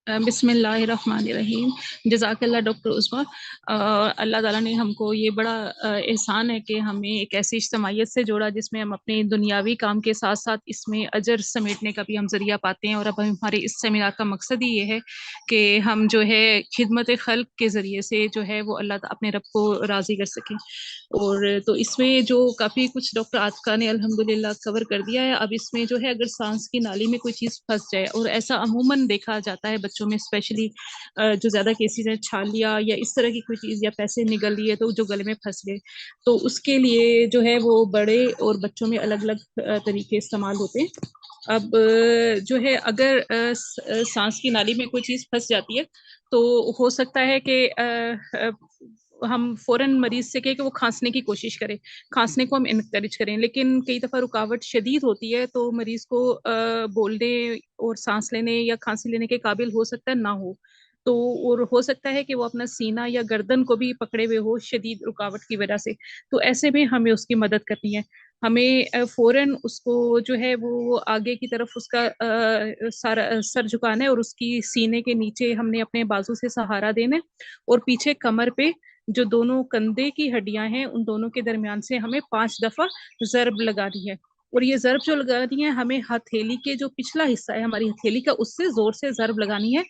बिस्मिल्लाहिर्रहमानिर्रहीम। जज़ाकल्लाह डॉक्टर उस्मा। अल्लाह ताला ने हमको ये बड़ा एहसान है कि हमें एक ऐसी इज्तिमाइयत से जोड़ा जिसमें हम अपने दुनियावी काम के साथ साथ इसमें अजर समेटने का भी हम ज़रिया पाते हैं। और अब हमारे इस सेमिनार का मकसद ही ये है कि हम जो है खिदमत खल्क के ज़रिए से जो है वो अपने रब को राज़ी कर सकें। और तो इसमें जो काफ़ी कुछ डॉक्टर आतिका ने अल्हम्दुलिल्लाह कवर कर दिया है। अब इसमें जो है अगर सांस की नाली में कोई चीज़ फंस जाए, और ऐसा अमूमन देखा जाता है बच्चों में स्पेशली, जो ज़्यादा केसेस हैं छालिया या इस तरह की कोई चीज़ या पैसे निगल लिए तो जो गले में फंस गए, तो उसके लिए जो है वो बड़े और बच्चों में अलग अलग तरीके इस्तेमाल होते हैं। अब जो है अगर सांस की नाली में कोई चीज़ फंस जाती है तो हो सकता है कि हम फौरन मरीज से कहें कि वो खांसने की कोशिश करे, खांसने को हम इनकरेज करें। लेकिन कई दफ़ा रुकावट शदीद होती है तो मरीज को बोलने और सांस लेने या खांसी लेने के काबिल हो सकता है ना हो। तो और हो सकता है कि वो अपना सीना या गर्दन को भी पकड़े हुए हो शदीद रुकावट की वजह से। तो ऐसे में हमें उसकी मदद करनी है। हमें फौरन उसको जो है वो आगे की तरफ उसका सारा सर झुकाना है, और उसकी सीने के नीचे हमने अपने बाजू से सहारा देना है, और पीछे कमर पे जो दोनों कंधे की हड्डियां हैं उन दोनों के दरमियान से हमें 5 दफा जरब लगानी है। और ये जरब जो लगानी है हमें हथेली के जो पिछला हिस्सा है हमारी हथेली का, उससे जोर से जरब लगानी है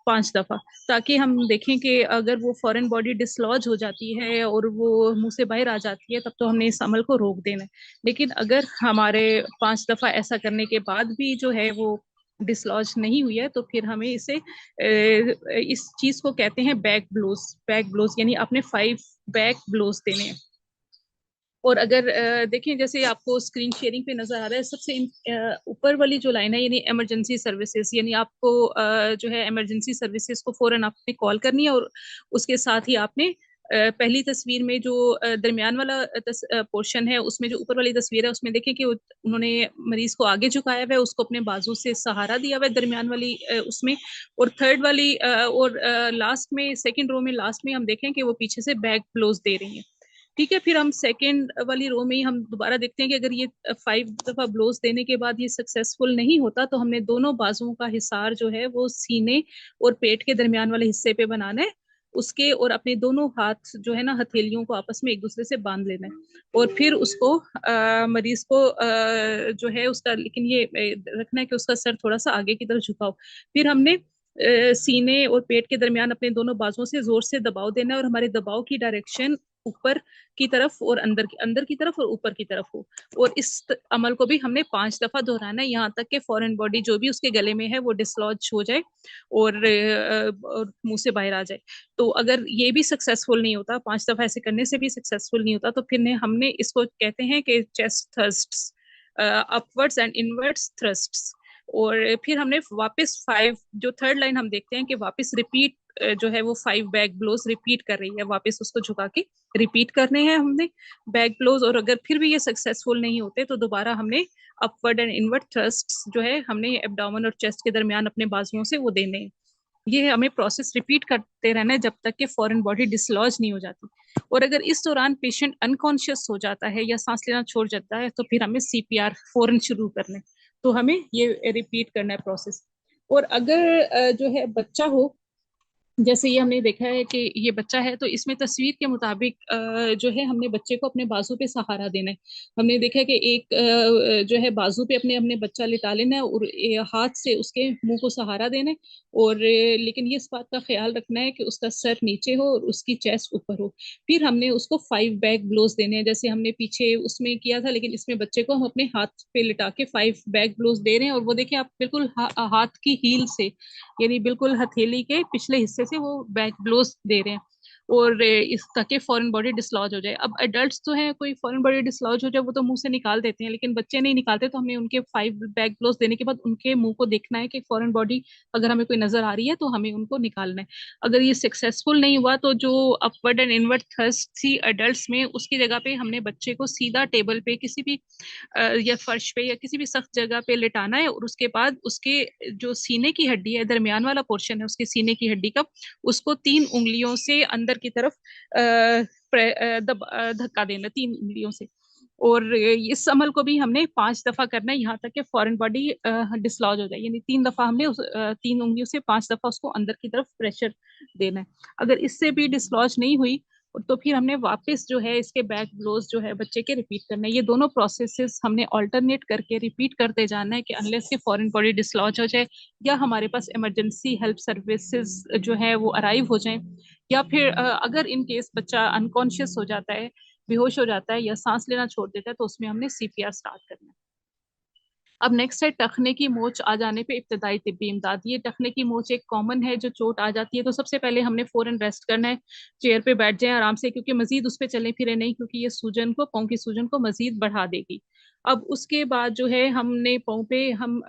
5 दफा, ताकि हम देखें कि अगर वो फॉरेन बॉडी डिसलॉज हो जाती है और वो मुंह से बाहर आ जाती है तब तो हमने इस अमल को रोक देना है। लेकिन अगर हमारे 5 दफा ऐसा करने के बाद भी जो है वो डिसलॉज नहीं हुई है तो फिर हमें इस चीज को कहते हैं बैक ब्लोज। बैक ब्लोज यानी आपने 5 बैक ब्लोज देने हैं। और अगर देखें जैसे आपको स्क्रीन शेयरिंग पे नजर आ रहा है, सबसे ऊपर वाली जो लाइन है यानी इमरजेंसी सर्विसेज, यानी आपको जो है इमरजेंसी सर्विसेज को फौरन आपने कॉल करनी है। और उसके साथ ही आपने पहली तस्वीर में जो दरमियान वाला पोर्शन है उसमें जो ऊपर वाली तस्वीर है उसमें देखें कि उन्होंने मरीज को आगे झुकाया हुआ है, उसको अपने बाजू से सहारा दिया हुआ है दरमियान वाली उसमें। और थर्ड वाली और लास्ट में सेकंड रो में लास्ट में हम देखें कि वो पीछे से बैक ब्लोज दे रही हैं। ठीक है, फिर हम सेकेंड वाली रो में ही हम दोबारा देखते हैं कि अगर ये 5 दफा ब्लोज देने के बाद ये सक्सेसफुल नहीं होता तो हमने दोनों बाजुओं का हिसार जो है वो सीने और पेट के दरमियान वाले हिस्से पे बनाना है उसके, और अपने दोनों हाथ जो है ना हथेलियों को आपस में एक दूसरे से बांध लेना है। और फिर उसको मरीज को जो है उसका, लेकिन ये रखना है कि उसका सर थोड़ा सा आगे की तरफ झुकाओ। फिर हमने सीने और पेट के दरमियान अपने दोनों बाजुओं से जोर से दबाव देना है, और हमारे दबाव की डायरेक्शन ऊपर की तरफ और अंदर की तरफ और ऊपर की तरफ हो। और इस अमल को भी हमने 5 दफा दोहराना है यहाँ तक कि फॉरेन बॉडी जो भी उसके गले में है वो डिसलॉज हो जाए और मुंह से बाहर आ जाए। तो अगर ये भी सक्सेसफुल नहीं होता, 5 दफा ऐसे करने से भी सक्सेसफुल नहीं होता, तो फिर हमने इसको कहते हैं कि चेस्ट थ्रस्ट्स, अपवर्ड्स एंड इनवर्ड्स थ्रस्ट्स। और फिर हमने वापस 5, जो थर्ड लाइन हम देखते हैं कि वापस रिपीट जो है वो 5 बैक ब्लोज रिपीट कर रही है, वापस उसको झुका के रिपीट करने हैं हमने बैक ब्लोज। और अगर फिर भी ये सक्सेसफुल नहीं होते तो दोबारा हमने अपवर्ड एंड इनवर्ड थ्रस्ट जो है हमने एब्डोमेन और चेस्ट के दरमियान अपने बाजुओं से वो देने हैं। ये हमें प्रोसेस रिपीट करते रहना है जब तक कि फॉरेन बॉडी डिसलॉज नहीं हो जाती। और अगर इस दौरान पेशेंट अनकॉन्शियस हो जाता है या सांस लेना छोड़ जाता है तो फिर हमें सीपीआर फौरन शुरू करना है। तो हमें ये रिपीट करना है प्रोसेस। और अगर जो है बच्चा हो, जैसे ये हमने देखा है कि ये बच्चा है तो इसमें तस्वीर के मुताबिक जो है हमने बच्चे को अपने बाजू पे सहारा देना है। हमने देखा है कि एक जो है बाजू पे अपने अपने बच्चा लिटा लेना है और हाथ से उसके मुंह को सहारा देना है। और लेकिन ये इस बात का ख्याल रखना है कि उसका सर नीचे हो और उसकी चेस्ट ऊपर हो। फिर हमने उसको 5 बैक ब्लोज देने हैं जैसे हमने पीछे उसमें किया था, लेकिन इसमें बच्चे को हम अपने हाथ पे लिटा के 5 बैक ब्लोज दे रहे हैं। और वो देखिए आप बिल्कुल हाथ की हील से, यानी बिल्कुल हथेली के पिछले हिस्से से वो बैक ब्लोज दे रहे हैं। और इस ताकि फॉरेन बॉडी डिसलॉज हो जाए। अब एडल्ट्स जो है कोई फॉरेन बॉडी डिसलॉज हो जाए वो तो मुंह से निकाल देते हैं, लेकिन बच्चे नहीं निकालते। तो हमें उनके 5 बैक ब्लोज देने के बाद उनके मुंह को देखना है कि फॉरेन बॉडी अगर हमें कोई नजर आ रही है तो हमें उनको निकालना है। अगर ये सक्सेसफुल नहीं हुआ तो जो अपवर्ड एंड इनवर्ड थ्रस्ट थी एडल्ट्स में, उसकी जगह पे हमने बच्चे को सीधा टेबल पे किसी भी या फर्श पे या किसी भी सख्त जगह पे लिटाना है। और उसके बाद उसके जो सीने की हड्डी है, दरमियान वाला पोर्शन है उसके सीने की हड्डी का, उसको 3 उंगलियों से अंदर की तरफ धक्का देना 3 उंगलियों से। और इस अमल को भी हमने 5 दफा करना है, यहाँ तक कि फॉरेन बॉडी डिसलॉज हो जाए, यानी 3 दफा हमने 3 उंगलियों से 5 दफा उसको अंदर की तरफ प्रेशर देना है। अगर इससे भी डिसलॉज नहीं हुई तो फिर हमने वापस जो है इसके बैक ब्लोज जो है बच्चे के रिपीट करना है। ये दोनों प्रोसेसेस हमने ऑल्टरनेट करके रिपीट करते जाना है कि अनलेस के फॉरेन बॉडी डिसलॉज हो जाए या हमारे पास इमरजेंसी हेल्प सर्विसेज जो है वो अराइव हो जाए, या फिर अगर इन केस बच्चा अनकॉन्शियस हो जाता है, बेहोश हो जाता है या सांस लेना छोड़ देता है, तो उसमें हमने सीपीआर स्टार्ट करना है। अब नेक्स्ट है टखने की मोच आ जाने पे इब्तदाई तिब्बी इमदाद। ये टखने की मोच एक कॉमन है, जो चोट आ जाती है तो सबसे पहले हमने फौरन रेस्ट करना है, चेयर पे बैठ जाए आराम से, क्योंकि मजीद उस पर चले फिरे नहीं, क्योंकि ये सूजन को, पाँव की सूजन को मजीद बढ़ा देगी। अब उसके बाद जो है हमने पाँव पे हम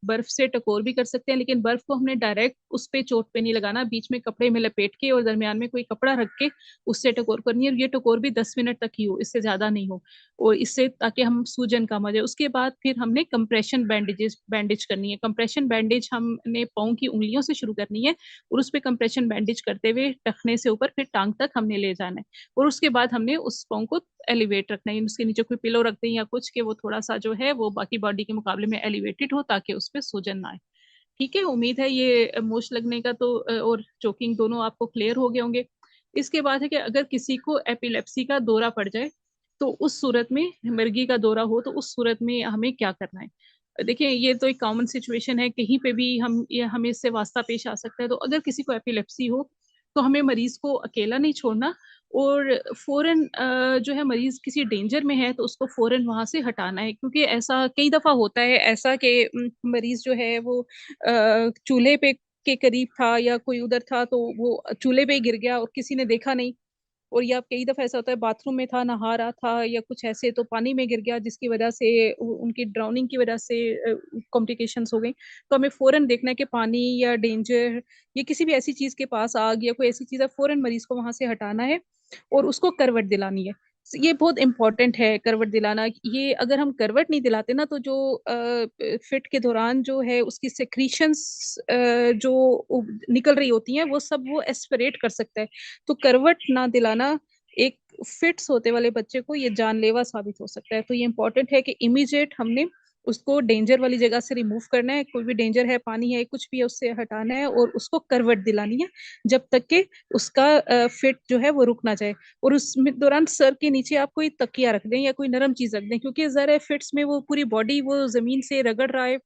बर्फ से टकोर भी कर सकते हैं, लेकिन बर्फ को हमने डायरेक्ट उस पे चोट पे नहीं लगाना, बीच में कपड़े में लपेट के और दरमियान में कोई कपड़ा रख के उससे टकोर करनी है। और ये टकोर भी 10 मिनट तक ही हो, इससे ज्यादा नहीं हो, और इससे ताकि हम सूजन कम हो जाए। उसके बाद फिर हमने कंप्रेशन बैंडेज करनी है। कंप्रेशन बैंडेज हमने पाँव की उंगलियों से शुरू करनी है और उस पर कंप्रेशन बैंडेज करते हुए टखने से ऊपर फिर टांग तक हमने ले जाना है, और उसके बाद हमने उस पाँव को एलिवेट रखना है, उसके नीचे कोई पिलो रख दें या कुछ, कि वो थोड़ा सा जो है वो बाकी बॉडी के मुकाबले में एलिवेटेड हो, ताकि उस पर सूजन ना आए। ठीक है, उम्मीद है ये मोच लगने का तो और चोकिंग दोनों आपको क्लियर हो गए होंगे। इसके बाद है कि अगर किसी को एपिलेप्सी का दौरा पड़ जाए, तो उस सूरत में, मिर्गी का दौरा हो तो उस सूरत में हमें क्या करना है। देखिए, ये तो एक कॉमन सिचुएशन है, कहीं पे भी हमें इससे वास्ता पेश आ सकता है। तो अगर किसी को एपिलेप्सी हो तो हमें मरीज को अकेला नहीं छोड़ना, और फौरन जो है मरीज किसी डेंजर में है तो उसको फौरन वहां से हटाना है, क्योंकि ऐसा कई दफा होता है ऐसा कि मरीज जो है वो चूल्हे पे के करीब था या कोई उधर था, तो वो चूल्हे पे ही गिर गया और किसी ने देखा नहीं। और या कई दफा ऐसा होता है बाथरूम में था, नहा रहा था या कुछ ऐसे, तो पानी में गिर गया, जिसकी वजह से उनकी ड्राउनिंग की वजह से कॉम्प्लिकेशंस हो गई। तो हमें फौरन देखना है कि पानी या डेंजर या किसी भी ऐसी चीज के पास, आग या कोई ऐसी चीज है, फौरन मरीज को वहां से हटाना है और उसको करवट दिलानी है। ये बहुत इंपॉर्टेंट है करवट दिलाना। ये अगर हम करवट नहीं दिलाते ना, तो जो फिट के दौरान जो है उसकी सेक्रीशंस जो निकल रही होती हैं, वो सब वो एस्पिरेट कर सकता है। तो करवट ना दिलाना एक फिट्स होते वाले बच्चे को ये जानलेवा साबित हो सकता है। तो ये इंपॉर्टेंट है कि इमीडिएट हमने उसको डेंजर वाली जगह से रिमूव करना है, कोई भी डेंजर है, पानी है, कुछ भी है, उससे हटाना है और उसको करवट दिलानी है, जब तक कि उसका फिट जो है वो रुक ना जाए। और उस दौरान सर के नीचे आप कोई तकिया रख दें या कोई नरम चीज रख दें, क्योंकि जरा फिट्स में वो पूरी बॉडी वो जमीन से रगड़ रहा है,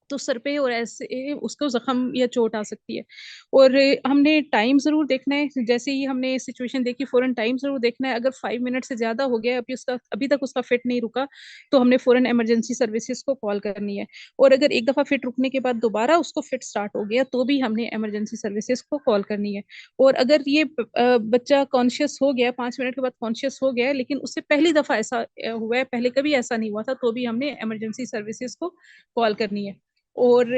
तो सर पे और ऐसे उसको जख्म या चोट आ सकती है। और हमने टाइम जरूर देखना है, जैसे ही हमने सिचुएशन देखी फौरन टाइम जरूर देखना है। अगर 5 मिनट से ज्यादा हो गया अभी तक उसका फिट नहीं रुका, तो हमने फौरन इमरजेंसी सर्विसेज को कॉल करनी है। और अगर एक दफा फिट रुकने के बाद दोबारा उसको फिट स्टार्ट हो गया, तो भी हमने इमरजेंसी सर्विसेज को कॉल करनी है। और अगर ये बच्चा कॉन्शियस हो गया, 5 मिनट के बाद कॉन्शियस हो गया है, लेकिन उससे पहली दफा ऐसा हुआ है, पहले कभी ऐसा नहीं हुआ था, तो भी हमने इमरजेंसी सर्विसेज को कॉल करनी है। और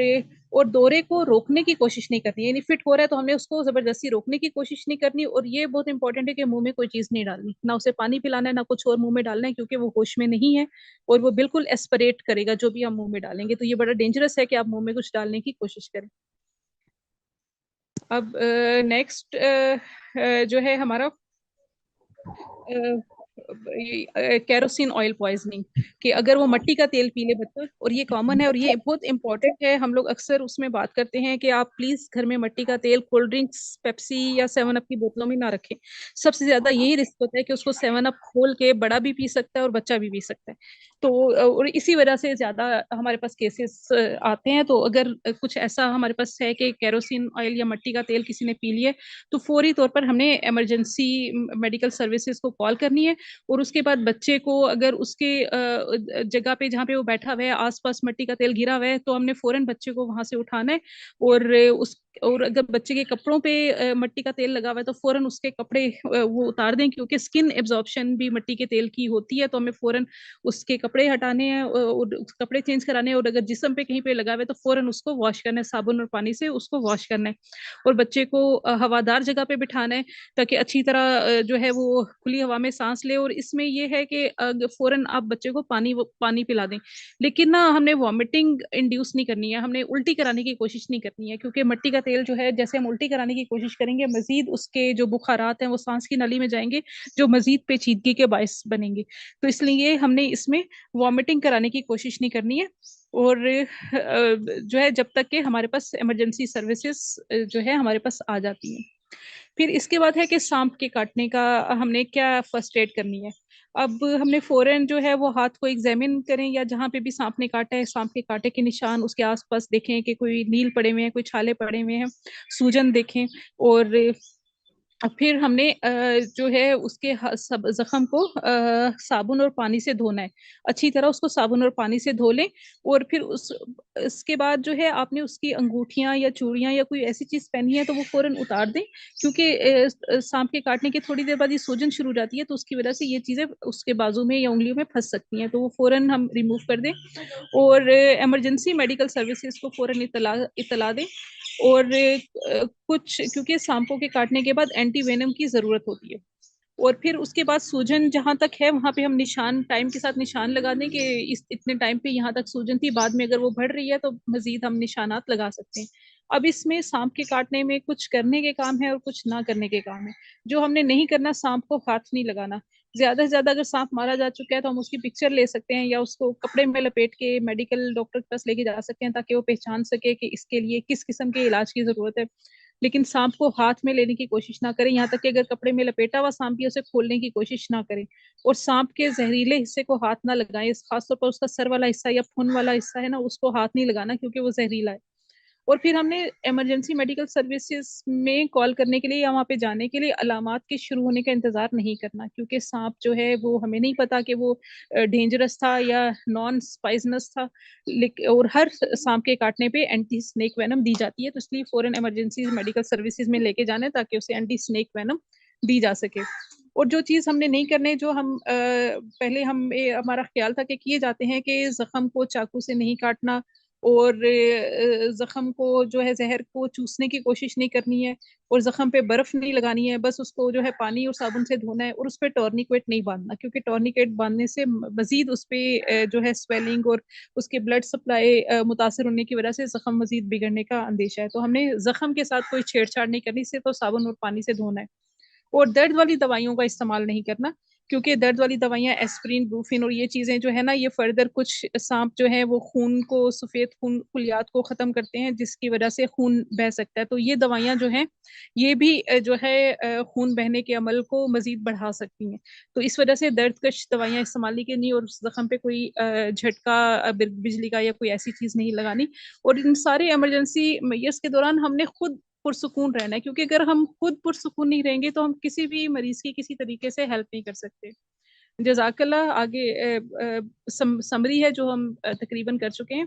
और दौरे को रोकने की कोशिश नहीं करनी है, यानी फिट हो रहा है तो हमने उसको जबरदस्ती रोकने की कोशिश नहीं करनी। और ये बहुत इंपॉर्टेंट है कि मुंह में कोई चीज नहीं डालनी, ना उसे पानी पिलाना है, ना कुछ और मुंह में डालना है, क्योंकि वो होश में नहीं है और वो बिल्कुल एस्पिरेट करेगा जो भी हम मुंह में डालेंगे। तो ये बड़ा डेंजरस है कि आप मुंह में कुछ डालने की कोशिश करें। अब नेक्स्ट जो है हमारा कैरोसिन ऑयल पॉइजनिंग, कि अगर वो मिट्टी का तेल पी ले बच्चा, और ये कॉमन है और ये बहुत इंपॉर्टेंट है, हम लोग अक्सर उसमें बात करते हैं कि आप प्लीज घर में मिट्टी का तेल कोल्ड ड्रिंक्स, पेप्सी या 7 अप की बोतलों में ना रखें। सबसे ज्यादा यही रिस्क होता है कि उसको 7 अप खोल के बड़ा भी पी सकता है और बच्चा भी पी सकता है। तो और इसी वजह से ज्यादा हमारे पास केसेस आते हैं। तो अगर कुछ ऐसा हमारे पास है कि कैरोसिन ऑयल या मिट्टी का तेल किसी ने पी लिया, तो फौरी तौर पर हमने इमरजेंसी मेडिकल सर्विसेज को कॉल करनी है। और उसके बाद बच्चे को अगर उसके जगह पे जहाँ पे वो बैठा हुआ है आसपास मिट्टी का तेल गिरा हुआ है, तो हमने फौरन बच्चे को वहां से उठाना है। और अगर बच्चे के कपड़ों पे मिट्टी का तेल लगा हुआ है, तो फौरन उसके कपड़े वो उतार दें, क्योंकि स्किन एब्जॉर्प्शन भी मिट्टी के तेल की होती है। तो हमें फौरन उसके कपड़े हटाने हैं और कपड़े चेंज कराने हैं। और अगर जिस्म पे कहीं पे लगा हुआ है, तो फौरन उसको वॉश करना है, साबुन और पानी से उसको वॉश करना है। और बच्चे को हवादार जगह पे बिठाना है, ताकि अच्छी तरह जो है वो खुली हवा में सांस ले। और इसमें ये है कि फौरन आप बच्चे को पानी पिला दें, लेकिन ना हमने वॉमिटिंग इंड्यूस नहीं करनी है, हमने उल्टी कराने की कोशिश नहीं करनी है, क्योंकि मिट्टी का तेल जो है, जैसे हम उल्टी कराने की कोशिश करेंगे, मज़ीद उसके जो बुखारात हैं वो सांस की नली में जाएँगे, जो मज़ीद पेचीदगी के बायस बनेंगे। तो इसलिए हमने इसमें वॉमिटिंग कराने की कोशिश नहीं करनी है और जो है जब तक कि हमारे पास इमरजेंसी सर्विसेज़ जो है हमारे पास आ जाती हैं। फिर इसके बाद है कि साँप के काटने का हमने क्या फर्स्ट एड करनी है। अब हमने फ़ौरन जो है वो हाथ को एग्ज़ामिन करें या जहाँ पे भी साँप ने काटा है, साँप के काँटे के निशान उसके आस-पास देखें कि कोई नील पड़े हुए हैं, कोई छाले पड़े हुए हैं, सूजन देखें और फिर हमने जो है उसके ह सब ज़ख्म को साबुन और पानी से धोना है। अच्छी तरह उसको साबुन और पानी से धो लें और फिर उस इसके बाद जो है आपने उसकी अंगूठियाँ या चूड़ियाँ या कोई ऐसी चीज़ पहनी है तो वो फ़ौरन उतार दें क्योंकि साँप के काटने के थोड़ी देर बाद ये सूजन शुरू हो जाती है तो उसकी वज़ह से ये चीज़ें उसके बाजू में या उँगलियों में फँस सकती हैं, तो वो फ़ौरन हम रिमूव कर दें और इमरजेंसी मेडिकल सर्विसेज़ को फ़ौरन इत्तला दें और कुछ क्योंकि सांपों के काटने के बाद एंटी वेनम की ज़रूरत होती है और फिर उसके बाद सूजन जहाँ तक है वहाँ पे हम निशान टाइम के साथ निशान लगा दें कि इस इतने टाइम पे यहाँ तक सूजन थी, बाद में अगर वो बढ़ रही है तो मज़ीद हम निशानात लगा सकते हैं। अब इसमें साँप के काटने में कुछ करने के काम है और कुछ ना करने के काम है। जो हमने नहीं करना साँप को हाथ नहीं लगाना। ज़्यादा से ज़्यादा अगर साँप मारा जा चुका है तो हम उसकी पिक्चर ले सकते हैं या उसको कपड़े में लपेट के मेडिकल डॉक्टर के पास लेके जा सकते हैं ताकि वो पहचान सके कि इसके लिए किस किस्म के इलाज की ज़रूरत है। लेकिन साँप को हाथ में लेने की कोशिश ना करें, यहाँ तक कि अगर कपड़े में लपेटा हुआ साँप भी है, उसे खोलने की कोशिश ना करें और साँप के ज़हरीले हिस्से को हाथ ना लगाएँ, ख़ास तौर पर उसका सर वाला हिस्सा या फुन वाला हिस्सा है ना, उसको हाथ नहीं लगाना क्योंकि वो ज़हरीला है। और फिर हमने इमरजेंसी मेडिकल सर्विसेज़ में कॉल करने के लिए या वहाँ पे जाने के लिए अलामात के शुरू होने का इंतज़ार नहीं करना क्योंकि साँप जो है वो हमें नहीं पता कि वो डेंजरस था या नॉन पॉइज़नस था और हर साँप के काटने पे एंटी स्नेक वेनम दी जाती है, तो इसलिए फ़ौरन इमरजेंसी मेडिकल सर्विसेज़ में लेके जाना है ताकि उसे एंटी स्नेक वेनम दी जा सके। और जो चीज़ हमने नहीं करनी जो हम पहले हम ये हमारा ख़्याल था कि किए जाते हैं कि ज़ख्म को चाकू से नहीं काटना और ज़ख्म को जो है ज़हर को चूसने की कोशिश नहीं करनी है और ज़ख्म पे बर्फ़ नहीं लगानी है, बस उसको जो है पानी और साबुन से धोना है और उस पे टॉर्निकेट नहीं बाँधना क्योंकि टॉर्निकेट बाँधने से मज़ीद उस पे जो है स्वेलिंग और उसके ब्लड सप्लाई मुतासिर होने की वज़ह से ज़ख्म मज़ीद बिगड़ने का अंदेशा है। तो हमने ज़ख्म के साथ कोई छेड़छाड़ नहीं करनी, सिर्फ़ और साबुन और पानी से धोना है। और दर्द वाली दवाइयों का इस्तेमाल नहीं करना, क्योंकि दर्द वाली दवाइयाँ एस्पिरिन, ब्रूफिन और ये चीज़ें जो है ना, ये फ़र्दर कुछ साँप जो है वो खून को सफ़ेद खून खुलियात को ख़त्म करते हैं, जिसकी वज़ह से खून बह सकता है। तो ये दवाइयाँ जो हैं, ये भी जो है खून बहने के अमल को मज़ीद बढ़ा सकती हैं। तो इस वज़ह से दर्दकश दवाइयाँ इस्तेमाल नहीं करनी और उस ज़ख़्म पे कोई झटका बिजली का या कोई ऐसी चीज़ नहीं लगानी और इन सारे इमरजेंसी मेजर्स के दौरान हमने खुद पुरसुकून रहना है क्योंकि अगर हम खुद पुरसुकून नहीं रहेंगे तो हम किसी भी मरीज़ की किसी तरीके से हेल्प नहीं कर सकते। जज़ाकल्लाह आगे समरी है जो हम तकरीबन कर चुके हैं।